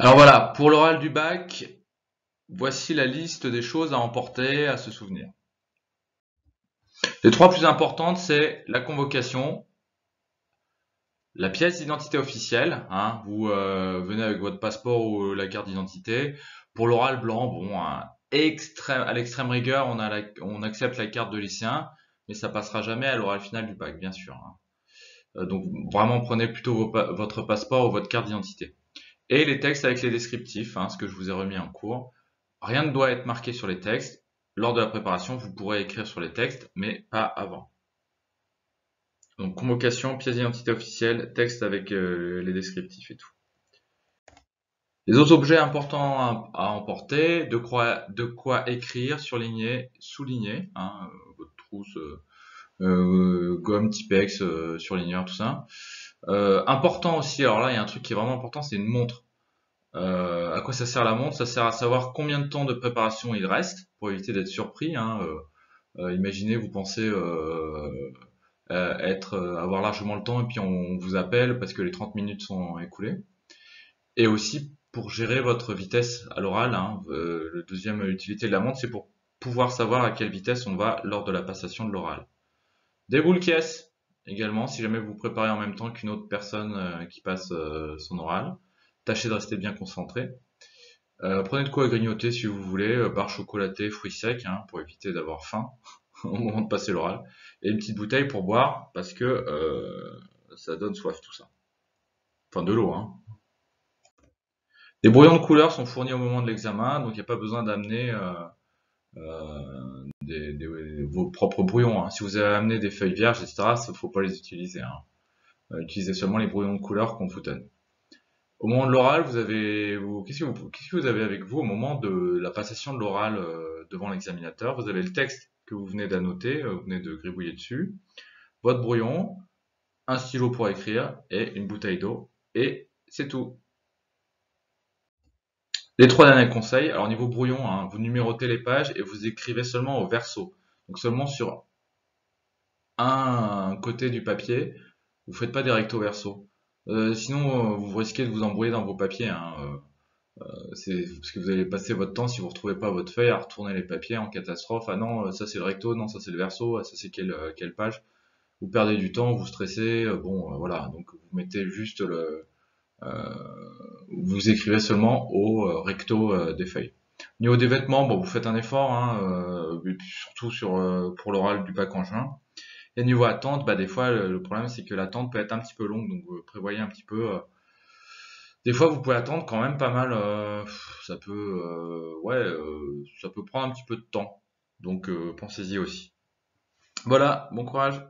Alors voilà, pour l'oral du bac, voici la liste des choses à emporter, à se souvenir. Les trois plus importantes, c'est la convocation, la pièce d'identité officielle, hein, vous venez avec votre passeport ou la carte d'identité. Pour l'oral blanc, bon, à l'extrême rigueur, on accepte la carte de lycéen, mais ça passera jamais à l'oral final du bac, bien sûr, hein. Donc vraiment, prenez plutôt votre passeport ou votre carte d'identité. Et les textes avec les descriptifs, hein, ce que je vous ai remis en cours. Rien ne doit être marqué sur les textes. Lors de la préparation, vous pourrez écrire sur les textes, mais pas avant. Donc convocation, pièce d'identité officielle, texte avec les descriptifs et tout. Les autres objets importants à emporter, de quoi écrire, surligner, souligner, hein, votre trousse, gomme, Tipex, surligneur, tout ça. Important aussi, alors là il y a un truc qui est vraiment important, c'est une montre. À quoi ça sert la montre? Ça sert à savoir combien de temps de préparation il reste pour éviter d'être surpris, hein. Imaginez, vous pensez avoir largement le temps et puis on vous appelle parce que les 30 minutes sont écoulées. Et aussi pour gérer votre vitesse à l'oral, hein. Le deuxième utilité de la montre, c'est pour pouvoir savoir à quelle vitesse on va lors de la passation de l'oral. Des boules caisses également, si jamais vous préparez en même temps qu'une autre personne qui passe son oral. Tâchez de rester bien concentré. Prenez de quoi grignoter si vous voulez, barre chocolatée, fruits secs, hein, pour éviter d'avoir faim au moment de passer l'oral. Et une petite bouteille pour boire, parce que ça donne soif tout ça. Enfin de l'eau, hein. Des brouillons de couleurs sont fournis au moment de l'examen, donc il n'y a pas besoin d'amener vos propres brouillons, hein. Si vous avez amené des feuilles vierges, etc., il ne faut pas les utiliser, hein. Utilisez seulement les brouillons de couleurs qu'on vous donne. Au moment de l'oral, qu'est-ce que vous avez avec vous au moment de la passation de l'oral devant l'examinateur? Vous avez le texte que vous venez d'annoter, vous venez de gribouiller dessus, votre brouillon, un stylo pour écrire et une bouteille d'eau. Et c'est tout. Les trois derniers conseils. Alors niveau brouillon, hein, vous numérotez les pages et vous écrivez seulement au verso. Donc seulement sur un côté du papier. Vous faites pas des recto verso. Sinon, vous risquez de vous embrouiller dans vos papiers, hein. C'est parce que vous allez passer votre temps, si vous retrouvez pas votre feuille, à retourner les papiers en catastrophe. Ah non, ça c'est le recto, non, ça c'est le verso, ah, ça c'est quelle page. Vous perdez du temps, vous stressez, bon, voilà. Donc vous mettez juste euh, vous écrivez seulement au recto des feuilles. Au niveau des vêtements, bon, vous faites un effort, hein, et puis surtout pour l'oral du bac en juin. Et niveau attente, bah, des fois, le problème c'est que l'attente peut être un petit peu longue, donc prévoyez un petit peu. Des fois, vous pouvez attendre quand même pas mal. Ça peut, ouais, ça peut prendre un petit peu de temps. Donc, pensez-y aussi. Voilà, bon courage.